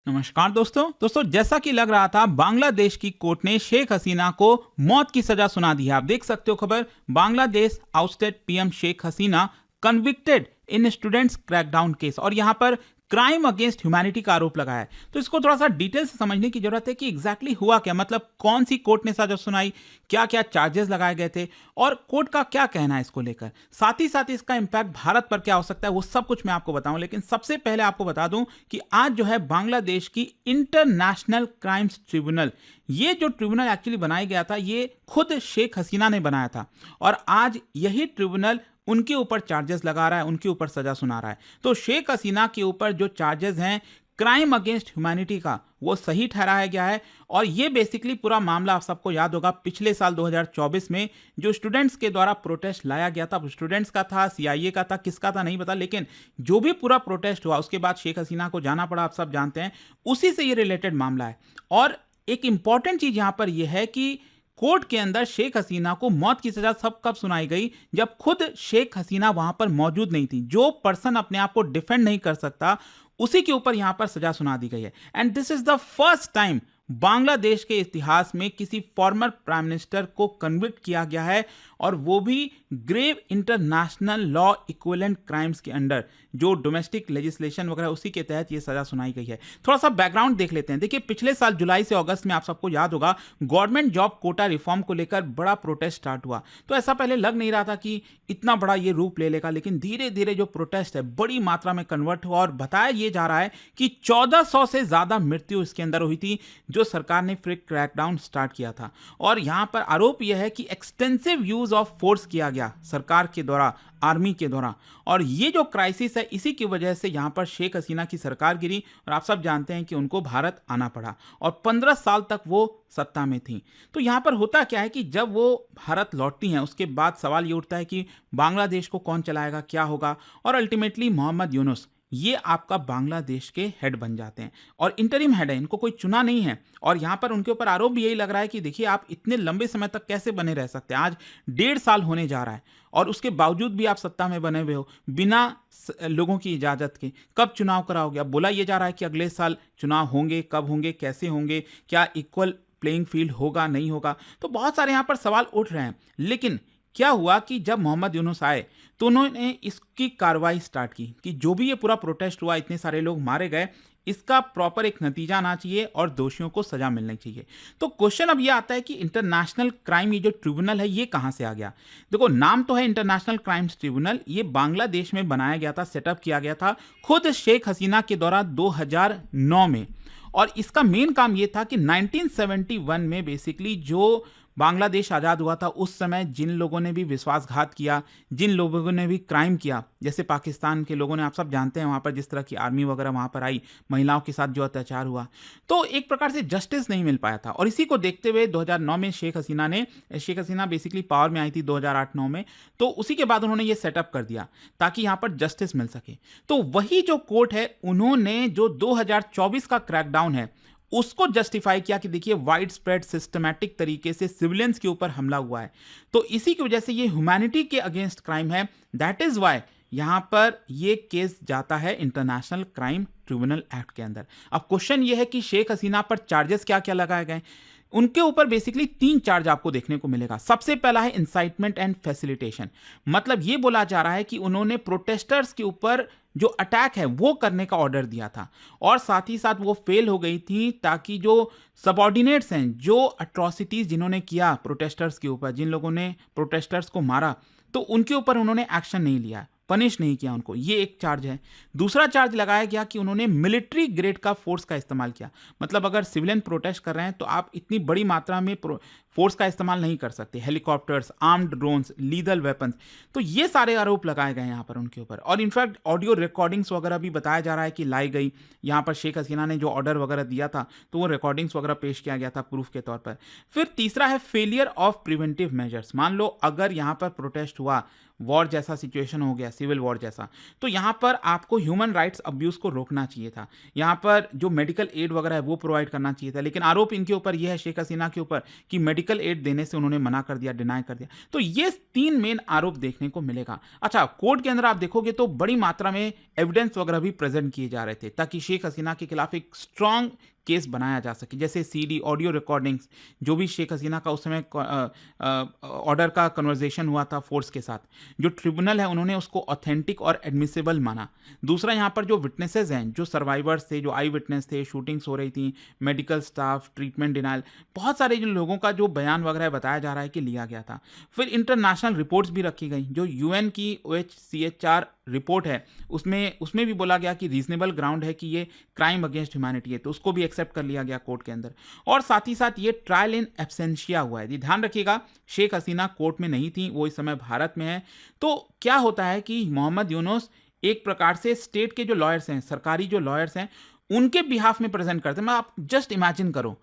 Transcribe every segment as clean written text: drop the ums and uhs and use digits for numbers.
नमस्कार दोस्तों जैसा कि लग रहा था बांग्लादेश की कोर्ट ने शेख हसीना को मौत की सजा सुना दी है। आप देख सकते हो खबर, Bangladesh ousted PM Sheikh Hasina convicted in students crackdown case, और यहां पर क्राइम अगेंस्ट ह्यूमैनिटी का आरोप लगा है। तो इसको थोड़ा सा डिटेल से समझने की जरूरत है कि एग्जैक्टली हुआ क्या, मतलब कौन सी कोर्ट ने सजा सुनाई, क्या क्या चार्जेस लगाए गए थे और कोर्ट का क्या कहना है इसको लेकर, साथ ही साथ इसका इंपैक्ट भारत पर क्या हो सकता है, वो सब कुछ मैं आपको बताऊं। लेकिन सबसे पहले आपको बता दूं कि आज जो है बांग्लादेश की इंटरनेशनल क्राइम्स ट्रिब्यूनल, ये जो ट्रिब्यूनल एक्चुअली बनाया गया था ये खुद शेख हसीना ने बनाया था, और आज यही ट्रिब्यूनल उनके ऊपर चार्जेस लगा रहा है, उनके ऊपर सजा सुना रहा है। तो शेख हसीना के ऊपर जो चार्जेस हैं क्राइम अगेंस्ट ह्यूमैनिटी का, वो सही ठहराया गया है। और ये बेसिकली पूरा मामला आप सबको याद होगा, पिछले साल 2024 में जो स्टूडेंट्स के द्वारा प्रोटेस्ट लाया गया था, स्टूडेंट्स का था, सीआईए का था, किसका था नहीं पता, लेकिन जो भी पूरा प्रोटेस्ट हुआ उसके बाद शेख हसीना को जाना पड़ा, आप सब जानते हैं, उसी से ये रिलेटेड मामला है। और एक इंपॉर्टेंट चीज यहां पर यह है कि कोर्ट के अंदर शेख हसीना को मौत की सजा सब कब सुनाई गई, जब खुद शेख हसीना वहां पर मौजूद नहीं थी। जो पर्सन अपने आप को डिफेंड नहीं कर सकता उसी के ऊपर यहां पर सजा सुना दी गई है। And this is the first time Bangladesh के इतिहास में किसी फॉर्मर प्राइम मिनिस्टर को कन्विक्ट किया गया है, और वो भी grave international law equivalent crimes के अंडर, जो डोमेस्टिक लेजिस्लेशन वगैरह उसी के तहत ये सजा सुनाई गई है। थोड़ा सा बैकग्राउंड देख लेते हैं। देखिए, पिछले साल जुलाई से अगस्त में आप सबको याद होगा गवर्नमेंट जॉब कोटा रिफॉर्म को लेकर बड़ा प्रोटेस्ट स्टार्ट हुआ। तो ऐसा पहले लग नहीं रहा था कि इतना बड़ा ये रूप ले लेगा, लेकिन धीरे धीरे जो प्रोटेस्ट है बड़ी मात्रा में कन्वर्ट हुआ, और बताया ये जा रहा है कि 1400 से ज्यादा मृत्यु इसके अंदर हुई थी, जो सरकार ने फिर क्रैकडाउन स्टार्ट किया था। और यहां पर आरोप यह है कि एक्सटेंसिव यूज ऑफ फोर्स किया गया सरकार के द्वारा, आर्मी के द्वारा, और ये जो क्राइसिस है इसी की वजह से यहां पर शेख हसीना की सरकार गिरी, और आप सब जानते हैं कि उनको भारत आना पड़ा, और 15 साल तक वो सत्ता में थी। तो यहां पर होता क्या है कि जब वो भारत लौटती हैं उसके बाद सवाल ये उठता है कि बांग्लादेश को कौन चलाएगा, क्या होगा, और अल्टीमेटली मोहम्मद यूनुस ये आपका बांग्लादेश के हेड बन जाते हैं, और इंटरिम हेड है, इनको कोई चुना नहीं है। और यहां पर उनके ऊपर आरोप भी यही लग रहा है कि देखिए आप इतने लंबे समय तक कैसे बने रह सकते हैं, आज 1.5 साल होने जा रहा है, और उसके बावजूद भी आप सत्ता में बने हुए हो बिना लोगों की इजाजत के। कब चुनाव कराओगे? अब बोला यह जा रहा है कि अगले साल चुनाव होंगे, कब होंगे, कैसे होंगे, क्या इक्वल प्लेइंग फील्ड होगा, नहीं होगा, तो बहुत सारे यहां पर सवाल उठ रहे हैं। लेकिन क्या हुआ कि जब मोहम्मद यूनुस आए तो उन्होंने इसकी कार्रवाई स्टार्ट की कि जो भी ये पूरा प्रोटेस्ट हुआ, इतने सारे लोग मारे गए, इसका प्रॉपर एक नतीजा आना चाहिए और दोषियों को सजा मिलनी चाहिए। तो क्वेश्चन अब ये आता है कि इंटरनेशनल क्राइम, ये जो ट्रिब्यूनल है ये कहां से आ गया? देखो, नाम तो है इंटरनेशनल क्राइम्स ट्रिब्यूनल, ये बांग्लादेश में बनाया गया था, सेटअप किया गया था खुद शेख हसीना के द्वारा 2009 में। और इसका मेन काम ये था कि 1971 में बेसिकली जो बांग्लादेश आज़ाद हुआ था उस समय जिन लोगों ने भी विश्वासघात किया, जिन लोगों ने भी क्राइम किया, जैसे पाकिस्तान के लोगों ने, आप सब जानते हैं वहाँ पर जिस तरह की आर्मी वगैरह वहाँ पर आई, महिलाओं के साथ जो अत्याचार हुआ, तो एक प्रकार से जस्टिस नहीं मिल पाया था। और इसी को देखते हुए 2009 में शेख हसीना बेसिकली पावर में आई थी 2008-9 में, तो उसी के बाद उन्होंने ये सेटअप कर दिया ताकि यहाँ पर जस्टिस मिल सके। तो वही जो कोर्ट है, उन्होंने जो 2024 का क्रैकडाउन है उसको जस्टिफाई किया कि देखिए वाइड स्प्रेड सिस्टमैटिक तरीके से सिविलियंस के ऊपर हमला हुआ है, तो इसी की वजह से ये ह्यूमैनिटी के अगेंस्ट क्राइम है। दैट इज वाई यहां पर ये केस जाता है इंटरनेशनल क्राइम ट्रिब्यूनल एक्ट के अंदर। अब क्वेश्चन ये है कि शेख हसीना पर चार्जेस क्या क्या लगाए गए। उनके ऊपर बेसिकली 3 चार्ज आपको देखने को मिलेगा। सबसे पहला है इंसाइटमेंट एंड फैसिलिटेशन, मतलब ये बोला जा रहा है कि उन्होंने प्रोटेस्टर्स के ऊपर जो अटैक है वो करने का ऑर्डर दिया था, और साथ ही साथ वो फेल हो गई थी, ताकि जो सबऑर्डिनेट्स हैं, जो अट्रॉसिटीज जिन्होंने किया प्रोटेस्टर्स के ऊपर, जिन लोगों ने प्रोटेस्टर्स को मारा, तो उनके ऊपर उन्होंने एक्शन नहीं लिया, पनिश नहीं किया उनको। ये एक चार्ज है। दूसरा चार्ज लगाया गया कि उन्होंने मिलिट्री ग्रेड का फोर्स का इस्तेमाल किया, मतलब अगर सिविलियन प्रोटेस्ट कर रहे हैं तो आप इतनी बड़ी मात्रा में फोर्स का इस्तेमाल नहीं कर सकते, हेलीकॉप्टर्स, आर्म्ड ड्रोन्स, लीदल वेपन्स। तो ये सारे आरोप लगाए गए यहाँ पर उनके ऊपर। और इनफैक्ट ऑडियो रिकॉर्डिंग्स वगैरह भी बताया जा रहा है कि लाई गई, यहाँ पर शेख हसीना ने जो ऑर्डर वगैरह दिया था तो वो रिकॉर्डिंग्स वगैरह पेश किया गया था प्रूफ के तौर पर। फिर तीसरा है फेलियर ऑफ प्रिवेंटिव मेजर्स। मान लो अगर यहाँ पर प्रोटेस्ट हुआ, वॉर जैसा सिचुएशन हो गया, सिविल वॉर जैसा, तो यहाँ पर आपको ह्यूमन राइट्स अब्यूज़ को रोकना चाहिए था। यहाँ पर जो मेडिकल एड वगैरह है वो प्रोवाइड करना चाहिए था, लेकिन आरोप इनके ऊपर ये है, शेख हसीना के ऊपर, कि मेडिकल एड देने से उन्होंने मना कर दिया, डिनाई कर दिया। तो ये 3 मेन आरोप देखने को मिलेगा। अच्छा, कोर्ट के अंदर आप देखोगे तो बड़ी मात्रा में एविडेंस वगैरह भी प्रेजेंट किए जा रहे थे ताकि शेख हसीना के खिलाफ एक स्ट्रॉन्ग केस बनाया जा सके, जैसे सीडी, ऑडियो रिकॉर्डिंग्स, जो भी शेख हसीना का उस समय ऑर्डर का कन्वर्सेशन हुआ था फोर्स के साथ, जो ट्रिब्यूनल है उन्होंने उसको ऑथेंटिक और एडमिसिबल माना। दूसरा, यहाँ पर जो विटनेसेस हैं, जो सर्वाइवर्स थे, जो आई विटनेस थे, शूटिंग्स हो रही थी, मेडिकल स्टाफ, ट्रीटमेंट डिनाइल, बहुत सारे जो लोगों का जो बयान वगैरह बताया जा रहा है कि लिया गया था। फिर इंटरनेशनल रिपोर्ट्स भी रखी गई, जो यूएन की OHCHR रिपोर्ट है, उसमें भी बोला गया कि रीजनेबल ग्राउंड है कि ये क्राइम अगेंस्ट ह्यूमैनिटी है, तो उसको भी एक्सेप्ट कर लिया गया कोर्ट के अंदर। और साथ ही साथ ये ट्रायल इन एब्सेंशिया हुआ है। ध्यान रखिएगा, शेख हसीना कोर्ट में नहीं थी, वो इस समय भारत में है। तो क्या होता है कि मोहम्मद यूनुस एक प्रकार से स्टेट के जो लॉयर्स हैं, सरकारी जो लॉयर्स हैं, उनके बिहाफ में प्रेजेंट करते हैं। मैं आप जस्ट इमेजिन करो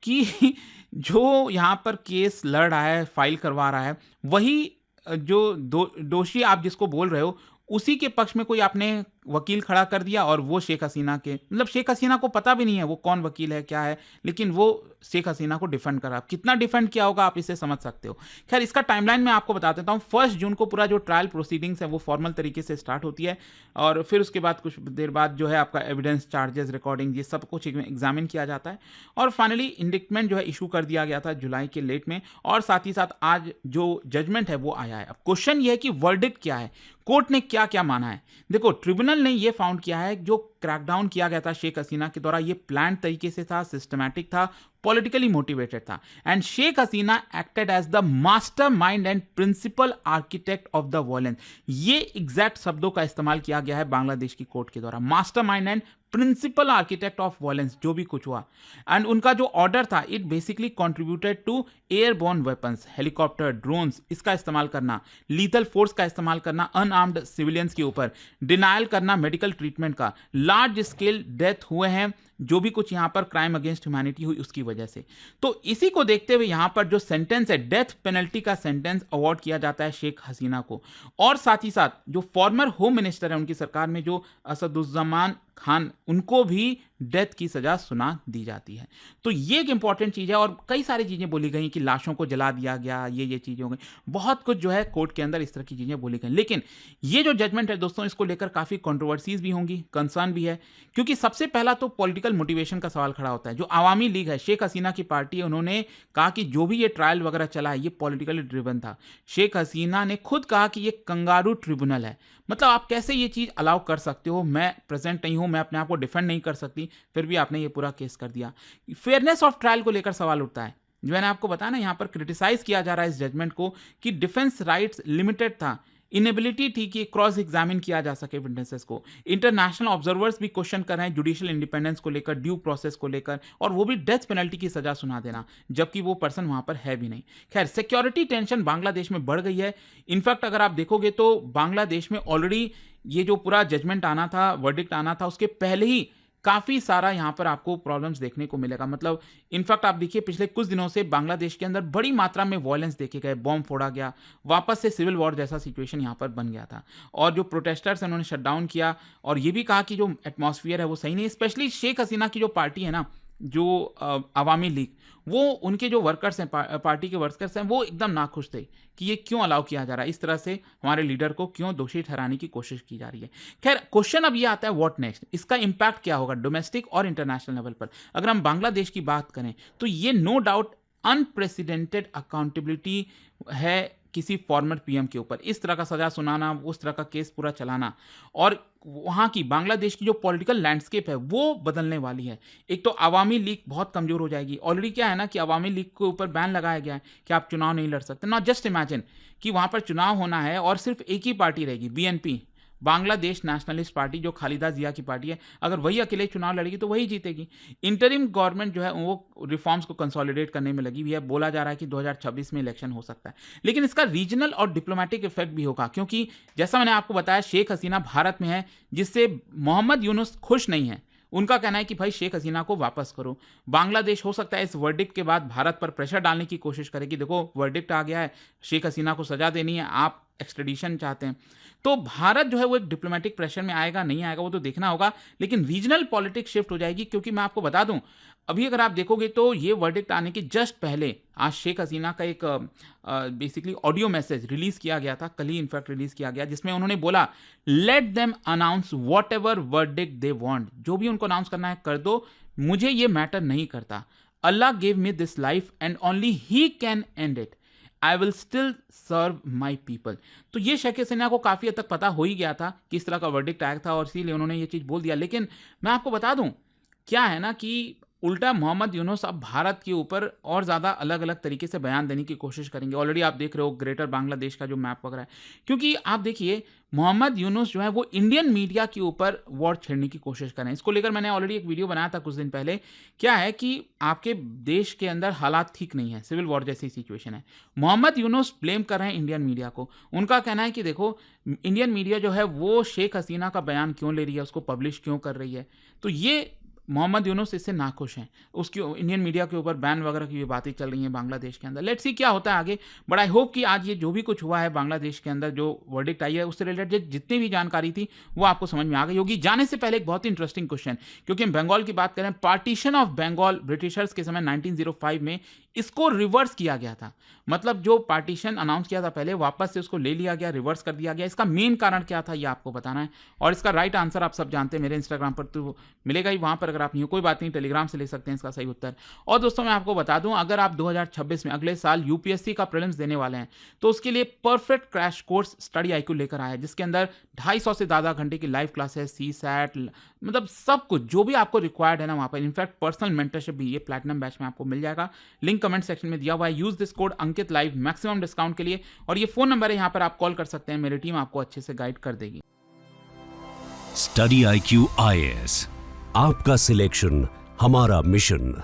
कि जो यहाँ पर केस लड़ रहा है, फाइल करवा रहा है, वही जो दोषी आप जिसको बोल रहे हो, उसी के पक्ष में कोई आपने वकील खड़ा कर दिया, और वो शेख हसीना के, मतलब शेख हसीना को पता भी नहीं है वो कौन वकील है, क्या है, लेकिन वो शेख हसीना को डिफेंड करा। कितना डिफेंड किया होगा आप इसे समझ सकते हो। खैर, इसका टाइमलाइन मैं आपको बता देता हूँ। 1 जून को पूरा जो ट्रायल प्रोसीडिंग्स है वो फॉर्मल तरीके से स्टार्ट होती है, और फिर उसके बाद कुछ देर बाद जो है आपका एविडेंस, चार्जेस, रिकॉर्डिंग, ये सब कुछ एग्जामिन किया जाता है, और फाइनली इंडिक्टमेंट जो है इशू कर दिया गया था जुलाई के लेट में, और साथ ही साथ आज जो जजमेंट है वो आया है। अब क्वेश्चन ये है कि वर्डिक्ट क्या है, कोर्ट ने क्या क्या माना है। देखो, ट्रिब्यूनल ने ये फाउंड किया है जो क्रैकडाउन किया गया था शेख हसीना के द्वारा, ये प्लान तरीके से था, सिस्टमैटिक था, पॉलिटिकली मोटिवेटेड था, and Sheikh Hasina acted as the mastermind and principal architect of the violence. ये एग्जैक्ट शब्दों का इस्तेमाल किया गया है बांग्लादेश की कोर्ट के द्वारा, mastermind and principal architect of violence, जो भी कुछ हुआ। एंड उनका जो ऑर्डर था, it basically contributed to airborne weapons, helicopter, drones, इसका इस्तेमाल करना, लीथल फोर्स का इस्तेमाल करना अनआर्म्ड सिविलियंस के ऊपर, डिनायल करना मेडिकल ट्रीटमेंट का, लार्ज स्केल डेथ हुए हैं, जो भी कुछ यहां पर क्राइम अगेंस्ट ह्यूमैनिटी हुई उसकी वजह से। तो इसी को देखते हुए यहां पर जो सेंटेंस है, डेथ पेनल्टी का सेंटेंस अवार्ड किया जाता है शेख हसीना को, और साथ ही साथ जो फॉर्मर होम मिनिस्टर है उनकी सरकार में, जो असदुज्जमान खान, उनको भी डेथ की सजा सुना दी जाती है। तो ये एक इंपॉर्टेंट चीज है, और कई सारी चीजें बोली गई कि लाशों को जला दिया गया, ये चीजें हो गई, बहुत कुछ जो है कोर्ट के अंदर इस तरह की चीजें बोली गई। लेकिन ये जो जजमेंट है दोस्तों, इसको लेकर काफी कंट्रोवर्सीज भी होंगी, कंसर्न भी है, क्योंकि सबसे पहला तो पॉलिटिकल मोटिवेशन का सवाल खड़ा होता है। जो आवामी लीग है, शेख हसीना की पार्टी है, उन्होंने कहा कि जो भी ये ट्रायल वगैरह चला है ये पॉलिटिकली ड्रिवन था। शेख हसीना ने खुद कहा कि ये कंगारू ट्रिब्यूनल है, मतलब आप कैसे ये चीज अलाउ कर सकते हो, मैं प्रेजेंट नहीं हूं, मैं अपने आप को डिफेंड नहीं कर सकती, फिर भी आपने ये पूरा केस कर दिया। फेयरनेस ऑफ ट्रायल को लेकर सवाल उठता है, जो मैंने आपको बताया ना, यहां पर क्रिटिसाइज किया जा रहा है इस जजमेंट को कि डिफेंस राइट्स लिमिटेड था, इनेबिलिटी थी कि क्रॉस एग्जामिन किया जा सके विटनेसेस को। इंटरनेशनल ऑब्जर्वर्स भी क्वेश्चन कर रहे हैं जुडिशियल इंडिपेंडेंस को लेकर, ड्यू प्रोसेस को लेकर, और वो भी डेथ पेनल्टी की सजा सुना देना, जबकि वो पर्सन वहां पर है भी नहीं। खैर, सिक्योरिटी टेंशन बांग्लादेश में बढ़ गई है। इनफैक्ट अगर आप देखोगे तो बांग्लादेश में ऑलरेडी ये जो पूरा जजमेंट आना था, वर्डिक्ट आना था, उसके पहले ही काफ़ी सारा यहाँ पर आपको प्रॉब्लम्स देखने को मिलेगा। मतलब इनफैक्ट आप देखिए, पिछले कुछ दिनों से बांग्लादेश के अंदर बड़ी मात्रा में वॉयलेंस देखे गए, बॉम्ब फोड़ा गया, वापस से सिविल वॉर जैसा सिचुएशन यहाँ पर बन गया था, और जो प्रोटेस्टर्स हैं उन्होंने शटडाउन किया, और ये भी कहा कि जो एटमॉस्फेयर है वो सही नहीं। स्पेशली शेख हसीना की जो पार्टी है ना, जो अवामी लीग, वो उनके जो वर्कर्स हैं, पार्टी के वर्कर्स हैं, वो एकदम नाखुश थे कि ये क्यों अलाउ किया जा रहा है, इस तरह से हमारे लीडर को क्यों दोषी ठहराने की कोशिश की जा रही है। खैर, क्वेश्चन अब ये आता है, व्हाट नेक्स्ट, इसका इंपैक्ट क्या होगा डोमेस्टिक और इंटरनेशनल लेवल पर। अगर हम बांग्लादेश की बात करें तो ये नो डाउट अनप्रेसिडेंटेड अकाउंटेबिलिटी है किसी फॉर्मर पीएम के ऊपर। इस तरह का सजा सुनाना, उस तरह का केस पूरा चलाना, और वहाँ की बांग्लादेश की जो पॉलिटिकल लैंडस्केप है वो बदलने वाली है। एक तो अवामी लीग बहुत कमजोर हो जाएगी। ऑलरेडी क्या है ना कि अवामी लीग के ऊपर बैन लगाया गया है कि आप चुनाव नहीं लड़ सकते ना। जस्ट इमेजिन कि वहाँ पर चुनाव होना है और सिर्फ एक ही पार्टी रहेगी, बीएनपी, बांग्लादेश नेशनलिस्ट पार्टी, जो खालिदा जिया की पार्टी है। अगर वही अकेले चुनाव लड़ेगी तो वही जीतेगी। इंटरिम गवर्नमेंट जो है वो रिफॉर्म्स को कंसोलिडेट करने में लगी हुई है। बोला जा रहा है कि 2026 में इलेक्शन हो सकता है, लेकिन इसका रीजनल और डिप्लोमेटिक इफेक्ट भी होगा, क्योंकि जैसा मैंने आपको बताया, शेख हसीना भारत में है, जिससे मोहम्मद यूनुस खुश नहीं है। उनका कहना है कि भाई शेख हसीना को वापस करो। बांग्लादेश हो सकता है इस वर्डिक्ट के बाद भारत पर प्रेशर डालने की कोशिश करे कि देखो वर्डिक्ट आ गया है, शेख हसीना को सजा देनी है, आप एक्सट्रेडिशन चाहते हैं। तो भारत जो है वो एक डिप्लोमेटिक प्रेशर में आएगा, नहीं आएगा वो तो देखना होगा, लेकिन रीजनल पॉलिटिक्स शिफ्ट हो जाएगी। क्योंकि मैं आपको बता दूं, अभी अगर आप देखोगे तो ये वर्डिक्ट आने के जस्ट पहले आज शेख हसीना का एक बेसिकली ऑडियो मैसेज रिलीज किया गया था, कल ही इनफैक्ट रिलीज किया गया, जिसमें उन्होंने बोला let them announce what ever verdict they want, जो भी उनको अनाउंस करना है कर दो, मुझे ये मैटर नहीं करता। Allah give me this life and only he can end it, I will still serve my people. तो ये शेख हसीना को काफ़ी हद तक पता हो ही गया था कि इस तरह का वर्डिक्ट आया था और इसीलिए उन्होंने ये चीज़ बोल दिया। लेकिन मैं आपको बता दूं, क्या है ना कि उल्टा मोहम्मद यूनुस अब भारत के ऊपर और ज़्यादा अलग अलग तरीके से बयान देने की कोशिश करेंगे। ऑलरेडी आप देख रहे हो ग्रेटर बांग्लादेश का जो मैप वगैरह है, क्योंकि आप देखिए मोहम्मद यूनुस जो है वो इंडियन मीडिया के ऊपर वॉर छेड़ने की कोशिश कर रहे हैं। इसको लेकर मैंने ऑलरेडी एक वीडियो बनाया था कुछ दिन पहले। क्या है कि आपके देश के अंदर हालात ठीक नहीं है, सिविल वॉर जैसी सिचुएशन है। मोहम्मद यूनुस ब्लेम कर रहे हैं इंडियन मीडिया को। उनका कहना है कि देखो इंडियन मीडिया जो है वो शेख हसीना का बयान क्यों ले रही है, उसको पब्लिश क्यों कर रही है। तो ये मोहम्मद यूनुस इससे नाखुश हैं, उसकी इंडियन मीडिया के ऊपर बैन वगैरह की भी बातें चल रही हैं बांग्लादेश के अंदर। लेट्स सी क्या होता है आगे, बट आई होप कि आज ये जो भी कुछ हुआ है बांग्लादेश के अंदर, जो वर्डिक्ट आई है, उससे रिलेटेड जितनी भी जानकारी थी वो आपको समझ में आ गई होगी। जाने से पहले एक बहुत ही इंटरेस्टिंग क्वेश्चन, क्योंकि हम बंगाल की बात करें, पार्टीशन ऑफ बंगाल ब्रिटिशर्स के समय 1905 में इसको रिवर्स किया गया था। मतलब जो पार्टीशन अनाउंस किया था पहले, वापस से उसको ले लिया गया, रिवर्स कर दिया गया। इसका मेन कारण क्या था ये आपको बताना है, और इसका राइट आंसर आप सब जानते हैं, मेरे इंस्टाग्राम पर तो मिलेगा ही, वहां पर अगर आप नहीं हो कोई बात नहीं, टेलीग्राम से ले सकते हैं इसका सही उत्तर। और दोस्तों मैं आपको बता दूं, अगर आप 2026 में अगले साल यूपीएससी का प्रीलिम्स देने वाले हैं तो उसके लिए perfect crash course study IQ लेकर आया है, जिसके अंदर 250 से ज़्यादा घंटे की लाइव क्लासेस, CSAT, मतलब सब कुछ जो भी आपको रिक्वायर्ड है ना वहाँ पर, इनफैक्ट पर्सनल मेंटरशिप भी ये प्लैटिनम बैच में आपको मिल जाएगा। लिंक कमेंट सेक्शन में दिया हुआ है। Use this code Ankit live maximum discount के लिए, और ये फोन नंबर है, यहाँ पर आप कॉल कर सकते हैं, मेरी टीम आपको अच्छे से गाइड कर देगी। स्टडी IQ IAS, आपका सिलेक्शन हमारा मिशन।